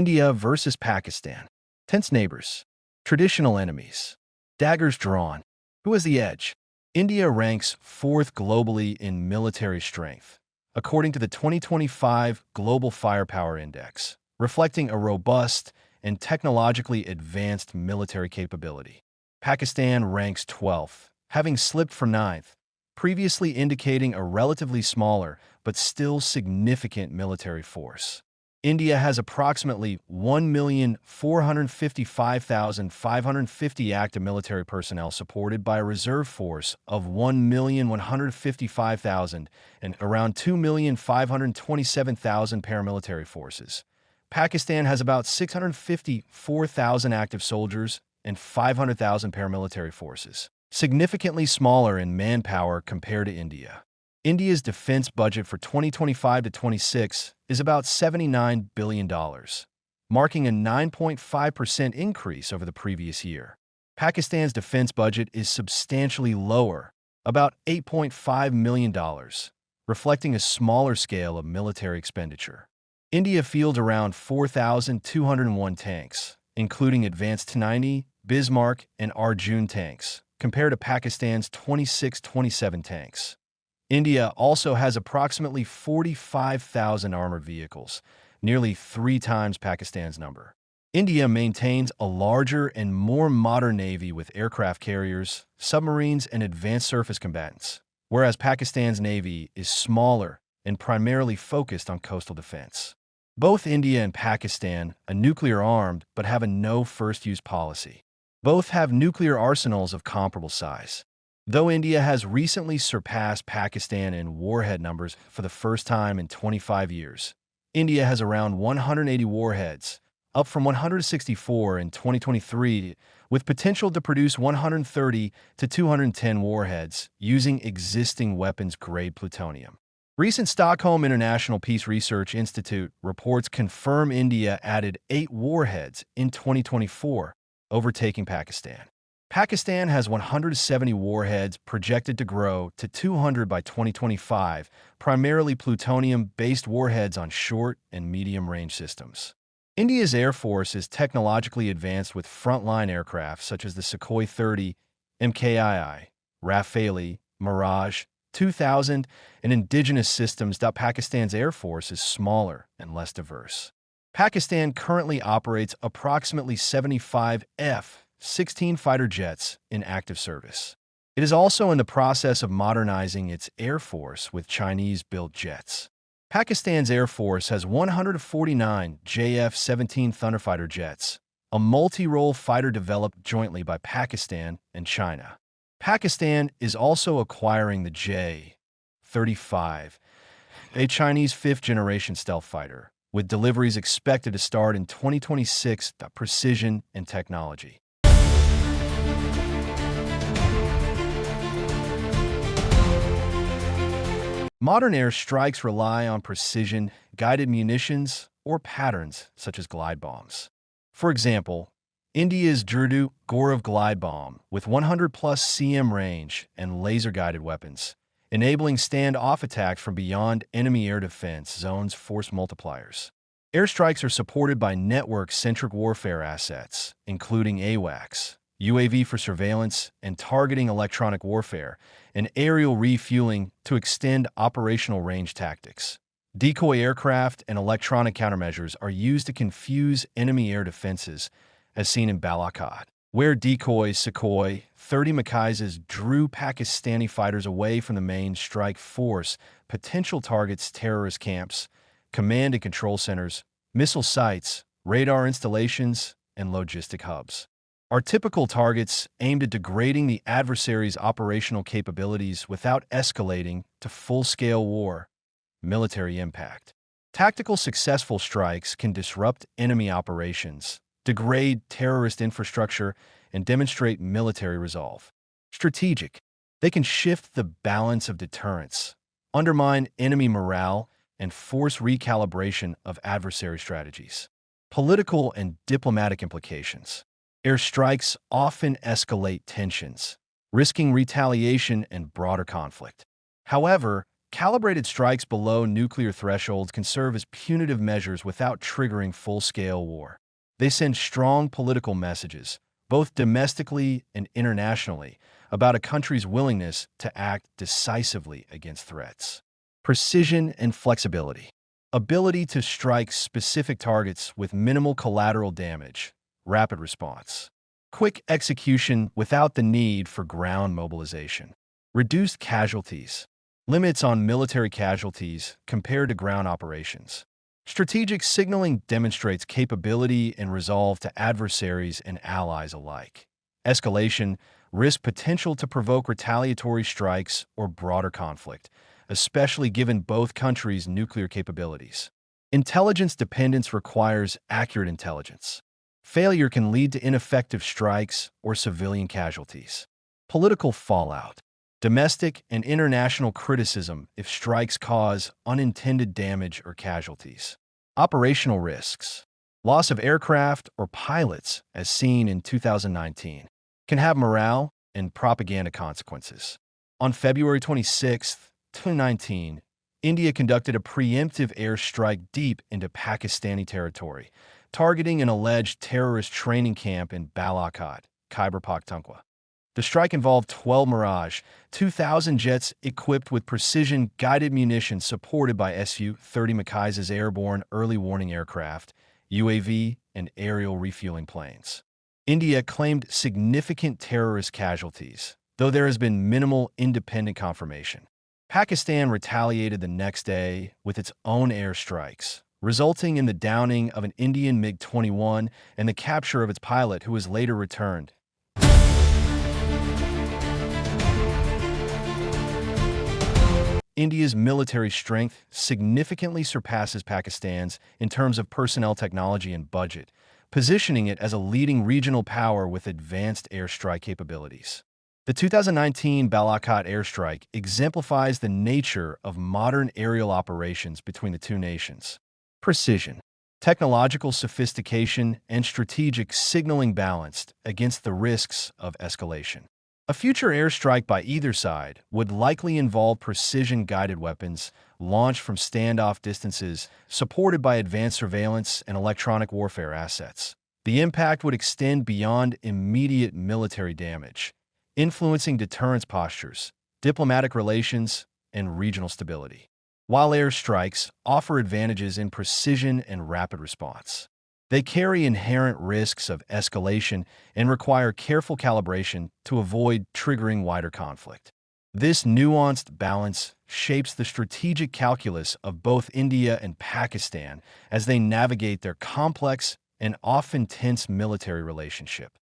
India versus Pakistan. Tense neighbors. Traditional enemies. Daggers drawn. Who has the edge? India ranks fourth globally in military strength, according to the 2025 Global Firepower Index, reflecting a robust and technologically advanced military capability. Pakistan ranks 12th, having slipped from ninth, previously indicating a relatively smaller but still significant military force. India has approximately 1,455,550 active military personnel supported by a reserve force of 1,155,000 and around 2,527,000 paramilitary forces. Pakistan has about 654,000 active soldiers and 500,000 paramilitary forces, significantly smaller in manpower compared to India. India's defense budget for 2025 to 26 is about $79 billion, marking a 9.5% increase over the previous year. Pakistan's defense budget is substantially lower, about $8.5 million, reflecting a smaller scale of military expenditure. India fields around 4,201 tanks, including advanced T-90, Bismarck, and Arjun tanks, compared to Pakistan's 26-27 tanks. India also has approximately 45,000 armored vehicles, nearly 3 times Pakistan's number. India maintains a larger and more modern navy with aircraft carriers, submarines, and advanced surface combatants, whereas Pakistan's navy is smaller and primarily focused on coastal defense. Both India and Pakistan are nuclear-armed but have a no-first-use policy. Both have nuclear arsenals of comparable size. Though India has recently surpassed Pakistan in warhead numbers for the first time in 25 years, India has around 180 warheads, up from 164 in 2023, with potential to produce 130 to 210 warheads using existing weapons-grade plutonium. Recent Stockholm International Peace Research Institute reports confirm India added 8 warheads in 2024, overtaking Pakistan. Pakistan has 170 warheads projected to grow to 200 by 2025, primarily plutonium-based warheads on short and medium-range systems. India's Air Force is technologically advanced with frontline aircraft such as the Sukhoi 30, MKII, Rafale, Mirage, 2000, and indigenous systems. Pakistan's Air Force is smaller and less diverse. Pakistan currently operates approximately 75 F-16 fighter jets in active service. It is also in the process of modernizing its air force with Chinese-built jets. Pakistan's Air Force has 149 JF-17 Thunderfighter jets, a multi-role fighter developed jointly by Pakistan and China. Pakistan is also acquiring the J-35, a Chinese fifth-generation stealth fighter, with deliveries expected to start in 2026. Precision and technology. Modern airstrikes rely on precision, guided munitions, or patterns such as glide bombs. For example, India's Durdu Gaurav glide bomb with 100-plus cm range and laser-guided weapons, enabling stand-off attacks from beyond enemy air defense zones force multipliers. Airstrikes are supported by network-centric warfare assets, including AWACS, UAV for surveillance and targeting electronic warfare, and aerial refueling to extend operational range tactics. Decoy aircraft and electronic countermeasures are used to confuse enemy air defenses, as seen in Balakot, where decoys Sukhoi 30 Mikaizes drew Pakistani fighters away from the main strike force. Potential targets: terrorist camps, command and control centers, missile sites, radar installations, and logistic hubs are typical targets aimed at degrading the adversary's operational capabilities without escalating to full-scale war. Military impact. Tactical successful strikes can disrupt enemy operations, degrade terrorist infrastructure, and demonstrate military resolve. Strategic. They can shift the balance of deterrence, undermine enemy morale, and force recalibration of adversary strategies. Political and diplomatic implications. Airstrikes often escalate tensions, risking retaliation and broader conflict. However, Calibrated strikes below nuclear thresholds can serve as punitive measures without triggering full-scale war. They send strong political messages, both domestically and internationally, about a country's willingness to act decisively against threats. Precision and flexibility. Ability to strike specific targets with minimal collateral damage. Rapid response. Quick execution without the need for ground mobilization. Reduced casualties. Limits on military casualties compared to ground operations. Strategic signaling demonstrates capability and resolve to adversaries and allies alike. Escalation risks potential to provoke retaliatory strikes or broader conflict, especially given both countries' nuclear capabilities. Intelligence dependence requires accurate intelligence. Failure can lead to ineffective strikes or civilian casualties. Political fallout. Domestic and international criticism if strikes cause unintended damage or casualties. Operational risks. Loss of aircraft or pilots, as seen in 2019, can have morale and propaganda consequences. On February 26, 2019, India conducted a preemptive airstrike deep into Pakistani territory, targeting an alleged terrorist training camp in Balakot, Khyber Pakhtunkhwa. The strike involved 12 Mirage, 2,000 jets equipped with precision-guided munitions supported by Su-30 Mackay's airborne early warning aircraft, UAV, and aerial refueling planes. India claimed significant terrorist casualties, though there has been minimal independent confirmation. Pakistan retaliated the next day with its own airstrikes, resulting in the downing of an Indian MiG-21 and the capture of its pilot, who was later returned. India's military strength significantly surpasses Pakistan's in terms of personnel, technology, and budget, positioning it as a leading regional power with advanced airstrike capabilities. The 2019 Balakot airstrike exemplifies the nature of modern aerial operations between the two nations. Precision, technological sophistication, and strategic signaling balanced against the risks of escalation. A future airstrike by either side would likely involve precision-guided weapons launched from standoff distances, supported by advanced surveillance and electronic warfare assets. The impact would extend beyond immediate military damage, influencing deterrence postures, diplomatic relations, and regional stability. While airstrikes offer advantages in precision and rapid response, they carry inherent risks of escalation and require careful calibration to avoid triggering wider conflict. This nuanced balance shapes the strategic calculus of both India and Pakistan as they navigate their complex and often tense military relationship.